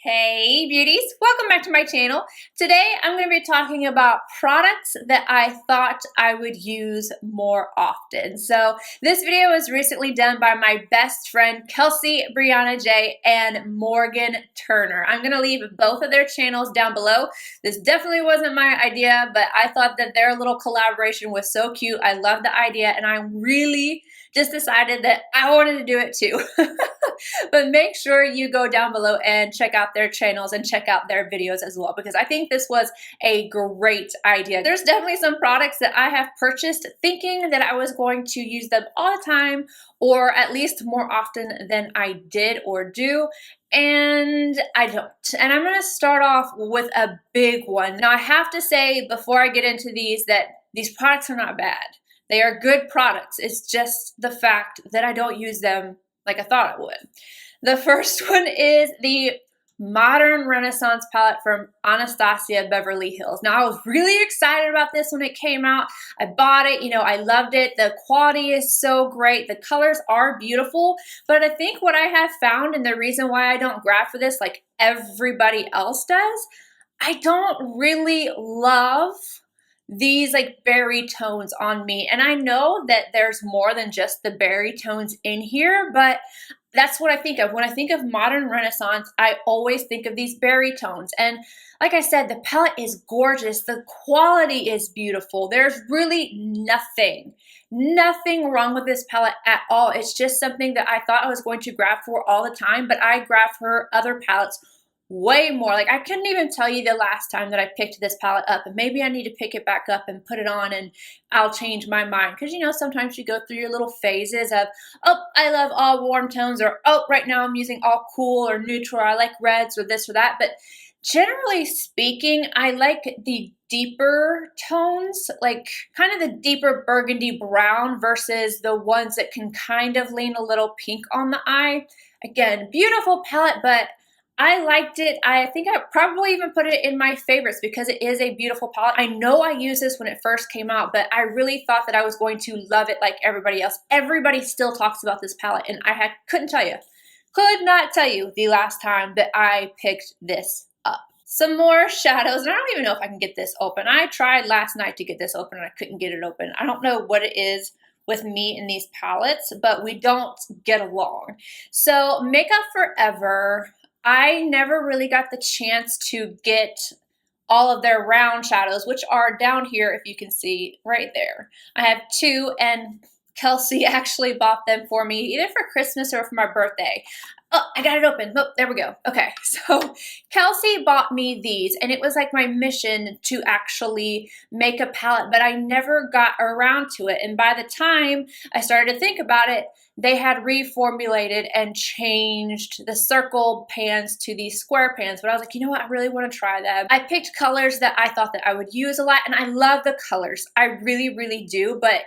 Hey beauties, welcome back to my channel. Today I'm going to be talking about products that I thought I would use more often. So this video was recently done by my best friend KELSEE, BRIANA J, and Morgan Turner. I'm going to leave both of their channels down below. This definitely wasn't my idea, but I thought that their little collaboration was so cute. I love the idea and I really just decided that I wanted to do it too. But make sure you go down below and check out their channels and check out their videos as well, because I think this was a great idea. There's definitely some products that I have purchased thinking that I was going to use them all the time, or at least more often than I did or do, and I don't. And I'm going to start off with a big one. Now I have to say before I get into these that these products are not bad. They are good products. It's just the fact that I don't use them like I thought I would. The first one is the Modern Renaissance palette from Anastasia Beverly Hills. Now I was really excited about this when it came out. I bought it, I loved it. The quality is so great. The colors are beautiful, but I think what I have found, and the reason why I don't grab for this like everybody else does, I don't really love these like berry tones on me. And I know that there's more than just the berry tones in here, but that's what I think of. When I think of Modern Renaissance, I always think of these berry tones. And like I said, the palette is gorgeous. The quality is beautiful. There's really nothing wrong with this palette at all. It's just something that I thought I was going to grab for all the time, but I grab for other palettes way more. Like I couldn't even tell you the last time that I picked this palette up, and maybe I need to pick it back up and put it on and I'll change my mind, because sometimes you go through your little phases of, oh, I love all warm tones, or oh, right now I'm using all cool or neutral, or I like reds or this or that. But generally speaking, I like the deeper tones, like kind of the deeper burgundy brown versus the ones that can kind of lean a little pink on the eye. Again, beautiful palette, but I liked it. I think I probably even put it in my favorites because it is a beautiful palette. I know I used this when it first came out, but I really thought that I was going to love it like everybody else. Everybody still talks about this palette, and I could not tell you the last time that I picked this up. Some more shadows, and I don't even know if I can get this open. I tried last night to get this open and I couldn't get it open. I don't know what it is with me and these palettes, but we don't get along. So Makeup Forever, I never really got the chance to get all of their round shadows, which are down here, if you can see right there. I have two, and KELSEE actually bought them for me either for Christmas or for my birthday. Oh, I got it open. Oh, there we go. Okay, so KELSEE bought me these, and it was like my mission to actually make a palette, but I never got around to it. And by the time I started to think about it, they had reformulated and changed the circle pans to these square pans. But I was like, you know what? I really want to try them. I picked colors that I thought that I would use a lot, and I love the colors. I really, really do, but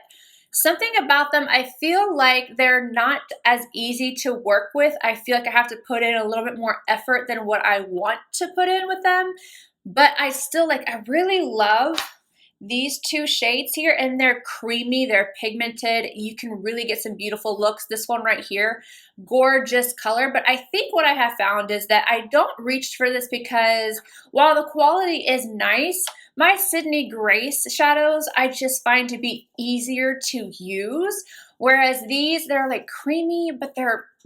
something about them, I feel like they're not as easy to work with. I feel like I have to put in a little bit more effort than what I want to put in with them. But I still I really love these two shades here, and they're creamy, they're pigmented. You can really get some beautiful looks. This one right here, gorgeous color. But I think what I have found is that I don't reach for this because while the quality is nice, my Sydney Grace shadows I just find to be easier to use, whereas these, they're like creamy, but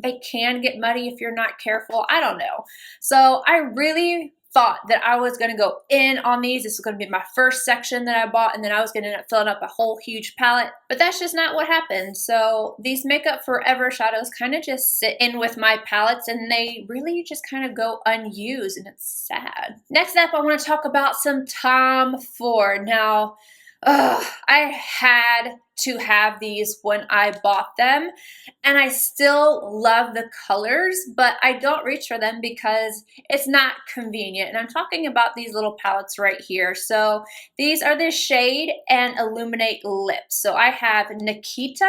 they can get muddy if you're not careful. I don't know. So I really thought that I was going to go in on these. This was going to be my first section that I bought, and then I was going to end up filling up a whole huge palette, but that's just not what happened. So these Makeup Forever shadows kind of just sit in with my palettes, and they really just kind of go unused, and it's sad. Next up, I want to talk about some Tom Ford. Now, I had to have these when I bought them, and I still love the colors, but I don't reach for them because it's not convenient. And I'm talking about these little palettes right here. So these are the Shade and Illuminate Lips. So I have Nikita.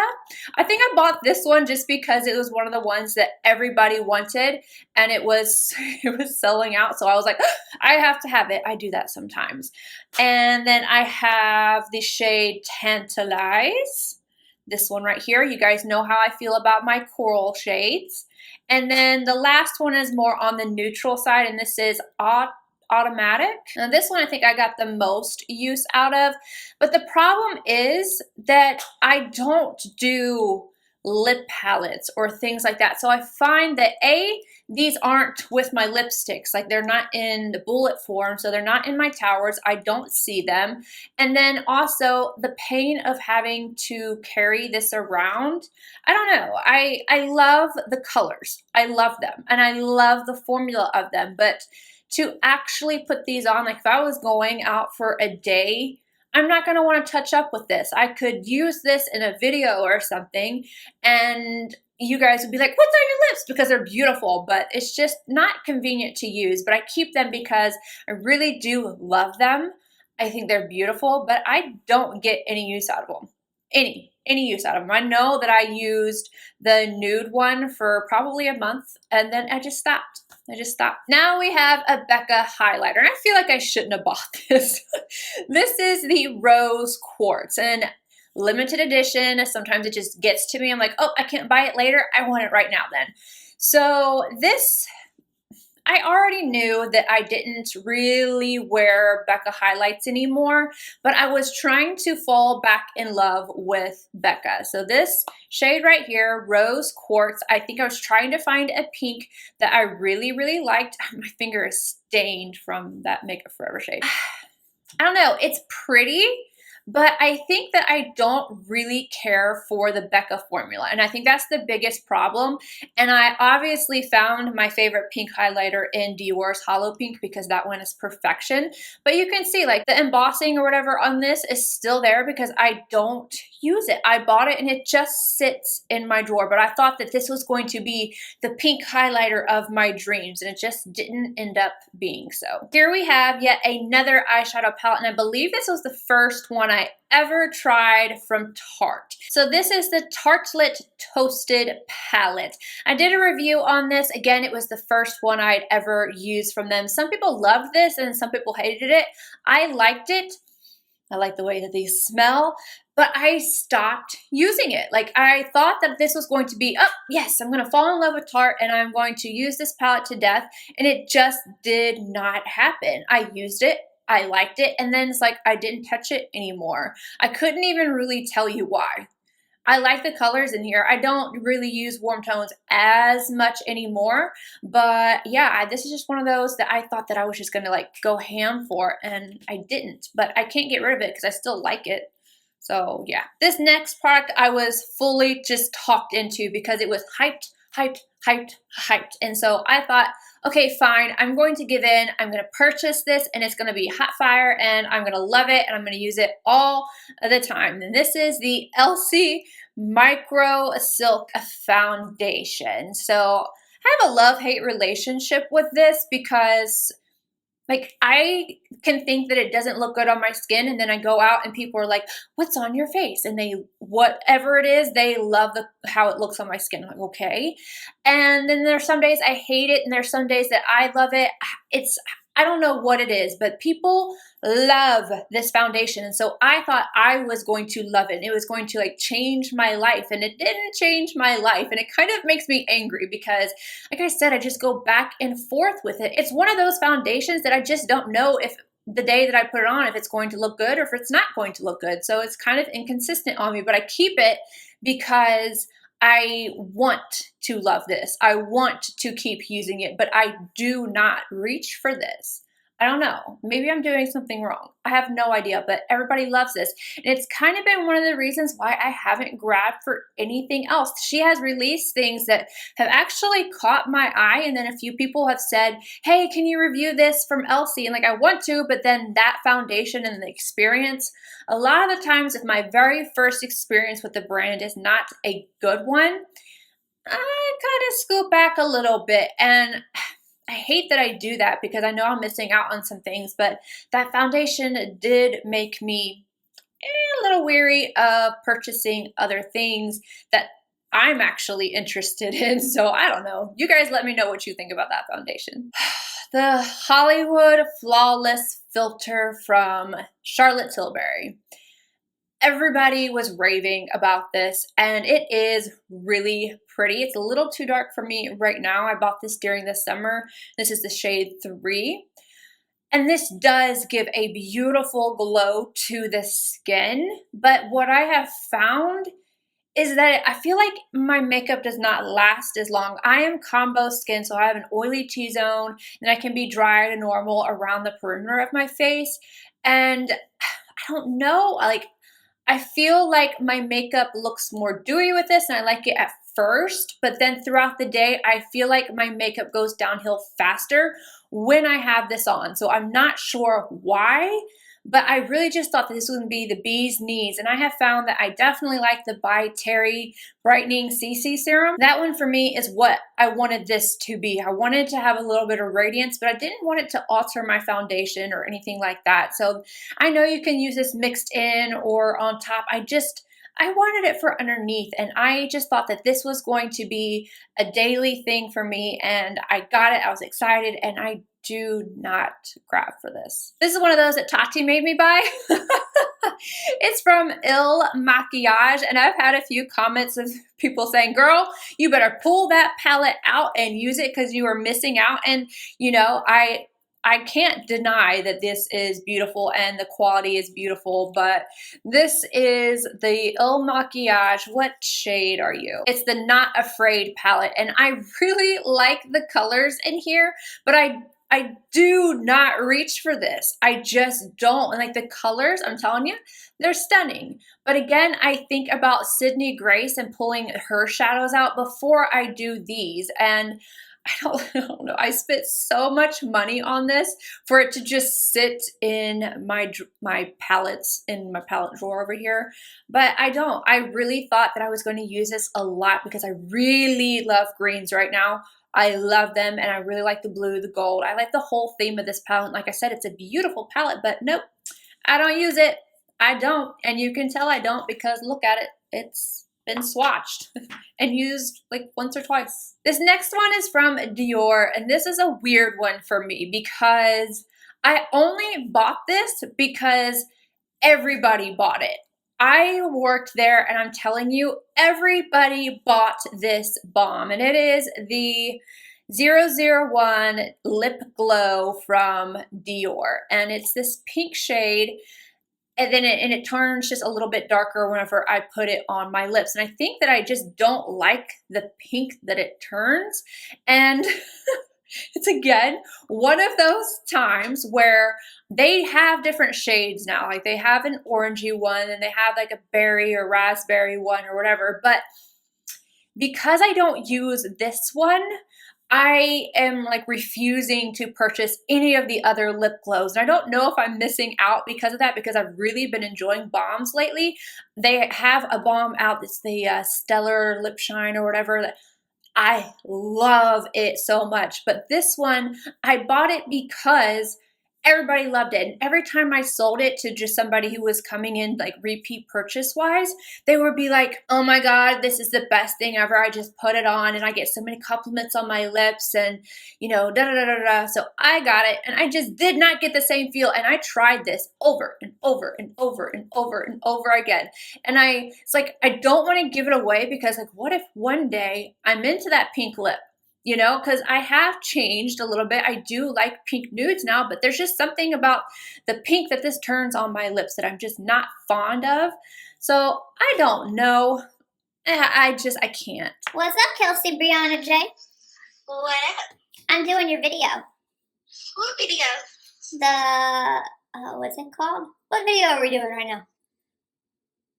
I think I bought this one just because it was one of the ones that everybody wanted, and it was selling out. So I was like, I have to have it. I do that sometimes. And then I have the shade Tantalize. This one right here. You guys know how I feel about my coral shades. And then the last one is more on the neutral side, and this is Automatic. Now this one I think I got the most use out of, but the problem is that I don't do lip palettes or things like that. So I find that these aren't with my lipsticks, like they're not in the bullet form, so they're not in my towers. I don't see them. And then also the pain of having to carry this around. I don't know. I love the colors. I love them and I love the formula of them, but to actually put these on, like if I was going out for a day, I'm not going to want to touch up with this. I could use this in a video or something and you guys would be like, what's on your lips? Because they're beautiful, but it's just not convenient to use. But I keep them because I really do love them. I think they're beautiful, but I don't get any use out of them. Any use out of them. I know that I used the nude one for probably a month and then I just stopped. Now we have a BECCA highlighter. And I feel like I shouldn't have bought this. This is the Rose Quartz and limited edition. Sometimes it just gets to me. I'm like, oh, I can't buy it later. I want it right now then. So this, I already knew that I didn't really wear BECCA highlights anymore, but I was trying to fall back in love with BECCA. So this shade right here, Rose Quartz, I think I was trying to find a pink that I really, really liked. My finger is stained from that Makeup Forever shade. I don't know, it's pretty, but I think that I don't really care for the BECCA formula. And I think that's the biggest problem. And I obviously found my favorite pink highlighter in Dior's Hollow Pink because that one is perfection. But you can see like the embossing or whatever on this is still there because I don't use it. I bought it and it just sits in my drawer. But I thought that this was going to be the pink highlighter of my dreams. And it just didn't end up being so. Here we have yet another eyeshadow palette. And I believe this was the first one I ever tried from Tarte. So this is the Tartelette Toasted Palette. I did a review on this. Again, it was the first one I'd ever used from them. Some people loved this and some people hated it. I liked it. I like the way that these smell, but I stopped using it. Like I thought that this was going to be, oh yes, I'm gonna fall in love with Tarte and I'm going to use this palette to death, and it just did not happen. I used it, I liked it, and then it's like I didn't touch it anymore. I couldn't even really tell you why. I like the colors in here. I don't really use warm tones as much anymore, but yeah, this is just one of those that I thought that I was just gonna like go ham for, and I didn't, but I can't get rid of it because I still like it. So yeah, this next product I was fully just talked into because it was hyped. And so I thought, okay, fine, I'm going to give in. I'm going to purchase this and it's going to be hot fire and I'm going to love it and I'm going to use it all the time. And this is the ELCIE Micro Silk Foundation. So I have a love-hate relationship with this because like I can think that it doesn't look good on my skin and then I go out and people are like, what's on your face? And they, whatever it is, they love how it looks on my skin. I'm like, okay. And then there's some days I hate it and there's some days that I love it. I don't know what it is, but people love this foundation. And so I thought I was going to love it. It was going to like change my life, and it didn't change my life. And it kind of makes me angry because like I said, I just go back and forth with it. It's one of those foundations that I just don't know if the day that I put it on, if it's going to look good or if it's not going to look good. So it's kind of inconsistent on me, but I keep it because I want to love this. I want to keep using it, but I do not reach for this. I don't know. Maybe I'm doing something wrong. I have no idea, but everybody loves this. And it's kind of been one of the reasons why I haven't grabbed for anything else. She has released things that have actually caught my eye, and then a few people have said, hey, can you review this from ELCIE? And like, I want to, but then that foundation and the experience, a lot of the times if my very first experience with the brand is not a good one, I kind of scoot back a little bit. And I hate that I do that because I know I'm missing out on some things, but that foundation did make me a little weary of purchasing other things that I'm actually interested in. So I don't know. You guys let me know what you think about that foundation. The Hollywood Flawless Filter from Charlotte Tilbury. Everybody was raving about this, and it is really pretty. It's a little too dark for me right now. I bought this during the summer. This is the shade 3. And this does give a beautiful glow to the skin, but what I have found is that I feel like my makeup does not last as long. I am combo skin, so I have an oily T-zone, and I can be dry to normal around the perimeter of my face, and I don't know, like, I feel like my makeup looks more dewy with this, and I like it at first, but then throughout the day, I feel like my makeup goes downhill faster when I have this on. So I'm not sure why, but I really just thought that this was going to be the bee's knees, and I have found that I definitely like the by Terry Brightening CC Serum. That one for me is what I wanted this to be. I wanted to have a little bit of radiance, but I didn't want it to alter my foundation or anything like that. So I know you can use this mixed in or on top. I wanted it for underneath, and I just thought that this was going to be a daily thing for me, and I got it. I was excited, and I do not grab for this. This is one of those that Tati made me buy. It's from MAKIAGE, and I've had a few comments of people saying, girl, you better pull that palette out and use it because you are missing out. And you know, I can't deny that this is beautiful and the quality is beautiful, but this is the MAKIAGE. What shade are you? It's the Not Afraid palette, and I really like the colors in here, but I do not reach for this. I just don't. And like the colors, I'm telling you, they're stunning. But again, I think about Sydney Grace and pulling her shadows out before I do these. And I don't know. I spent so much money on this for it to just sit in my palettes, in my palette drawer over here. But I don't. I really thought that I was going to use this a lot because I really love greens right now. I love them, and I really like the blue, the gold. I like the whole theme of this palette. Like I said, it's a beautiful palette, but nope, I don't use it. I don't, and you can tell I don't because look at it. It's been swatched and used like once or twice. This next one is from DIOR, and this is a weird one for me because I only bought this because everybody bought it. I worked there, and I'm telling you, everybody bought this balm, and it is the 001 Lip Glow from DIOR, and it's this pink shade, and then it turns just a little bit darker whenever I put it on my lips, and I think that I just don't like the pink that it turns, and it's again one of those times where they have different shades now. Like they have an orangey one, and they have like a berry or raspberry one or whatever. But because I don't use this one, I am like refusing to purchase any of the other lip glows. And I don't know if I'm missing out because of that, because I've really been enjoying balms lately. They have a balm out that's the Stellar Lip Shine or whatever that I love it so much, but this one, I bought it because everybody loved it. And every time I sold it to just somebody who was coming in like repeat purchase wise, they would be like, oh my God, this is the best thing ever. I just put it on and I get so many compliments on my lips and, you know, da da da da da. So I got it, and I just did not get the same feel. And I tried this over and over and over and over and over again. And it's like, I don't want to give it away because like, what if one day I'm into that pink lip? You know, because I have changed a little bit. I do like pink nudes now, but there's just something about the pink that this turns on my lips that I'm just not fond of. So I don't know. I can't. What's up, Kelsey, BRIANA J? What up? I'm doing your video. What video? What's it called? What video are we doing right now?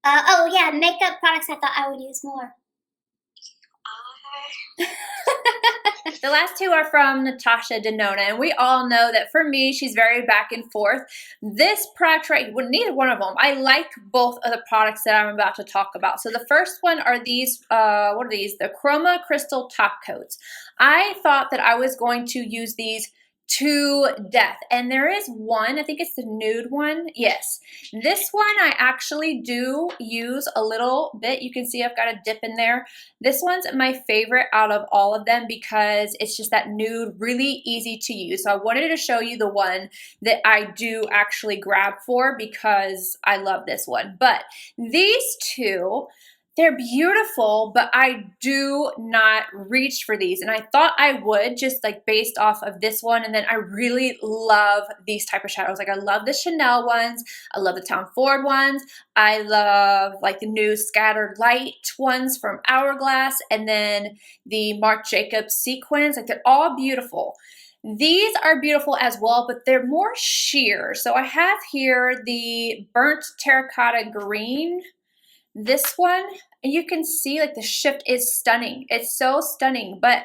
Oh yeah, makeup products I thought I would use more. The last two are from NATASHA DENONA, and we all know that for me, she's very back and forth. This product right, well, neither one of them. I like both of the products that I'm about to talk about. So the first one are these, what are these? The CHROMA Crystal Top Coats. I thought that I was going to use these to death. And there is one, I think it's the nude one. Yes, this one I actually do use a little bit. You can see I've got a dip in there. This one's my favorite out of all of them because it's just that nude, really easy to use. So I wanted to show you the one that I do actually grab for because I love this one. But these two, they're beautiful, but I do not reach for these. And I thought I would, just like based off of this one. And then I really love these type of shadows. Like I love the Chanel ones. I love the Tom Ford ones. I love like the new Scattered Light ones from Hourglass. And then the Marc Jacobs sequins. Like they're all beautiful. These are beautiful as well, but they're more sheer. So I have here the Burnt Terracotta Green. This one, and you can see like the shift is stunning. It's so stunning, but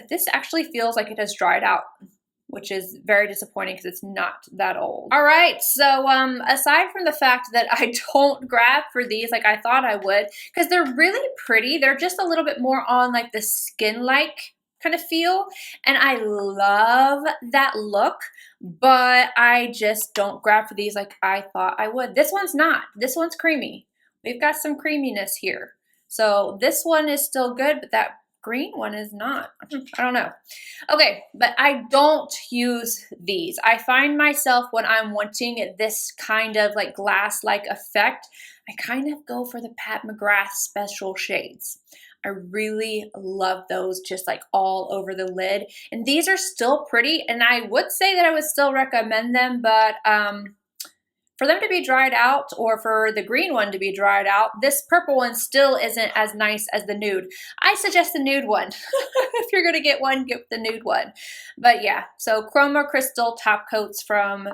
this actually feels like it has dried out, which is very disappointing because it's not that old. All right, so aside from the fact that I don't grab for these like I thought I would, because they're really pretty, they're just a little bit more on like the skin-like kind of feel, and I love that look, but I just don't grab for these like I thought I would. This one's not. This one's creamy. We've got some creaminess here. So this one is still good, but that green one is not. I don't know. Okay, but I don't use these. I find myself when I'm wanting this kind of like glass-like effect, I kind of go for the Pat McGrath Special Shades. I really love those just like all over the lid. And these are still pretty, and I would say that I would still recommend them, but for them to be dried out or for the green one to be dried out, this purple one still isn't as nice as the nude. I suggest the nude one. If you're gonna get one, get the nude one. But yeah, so Chroma Crystal top coats from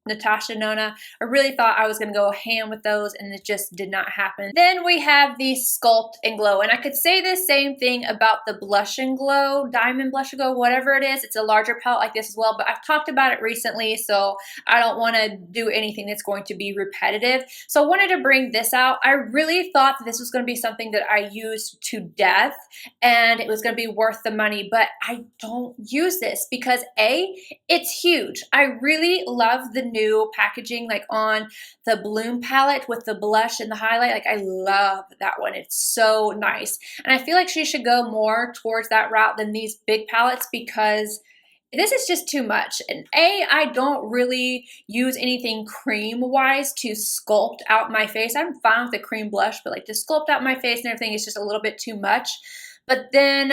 NATASHA Nona. I really thought I was going to go ham with those, and it just did not happen. Then we have the Sculpt and Glow, and I could say the same thing about the Blush and Glow, Diamond Blush and Glow, whatever it is. It's a larger palette like this as well, but I've talked about it recently, so I don't want to do anything that's going to be repetitive. So I wanted to bring this out. I really thought that this was going to be something that I used to death, and it was going to be worth the money, but I don't use this because A, it's huge. I really love the new packaging like on the Bloom palette with the blush and the highlight. Like I love that one. It's so nice. And I feel like she should go more towards that route than these big palettes because this is just too much. And A, I don't really use anything cream wise to sculpt out my face. I'm fine with the cream blush, but like to sculpt out my face and everything is just a little bit too much. But then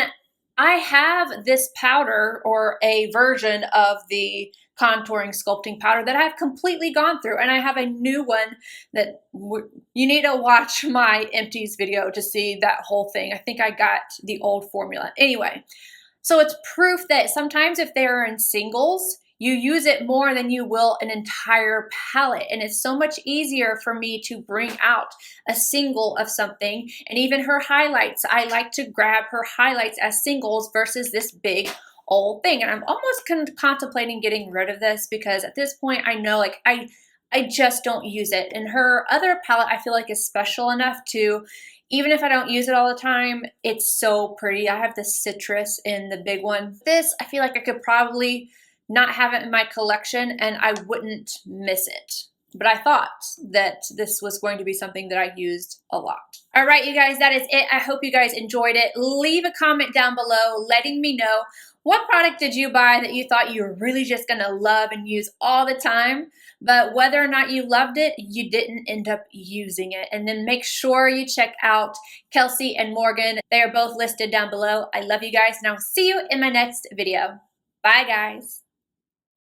I have this powder or a version of the contouring sculpting powder that I've completely gone through, and I have a new one that you need to watch my empties video to see that whole thing. I think I got the old formula. Anyway, so it's proof that sometimes if they're in singles, you use it more than you will an entire palette, and it's so much easier for me to bring out a single of something. And even her highlights, I like to grab her highlights as singles versus this big old thing. And I'm almost contemplating getting rid of this because at this point I know like I just don't use it. And her other palette I feel like is special enough to, even if I don't use it all the time, it's so pretty. I have the citrus in the big one. This, I feel like I could probably not have it in my collection and I wouldn't miss it. But I thought that this was going to be something that I used a lot. All right, you guys, that is it. I hope you guys enjoyed it. Leave a comment down below letting me know what product did you buy that you thought you were really just gonna love and use all the time, but whether or not you loved it, you didn't end up using it. And then make sure you check out KELSEE and Morgan. They are both listed down below. I love you guys, and I will see you in my next video. Bye, guys.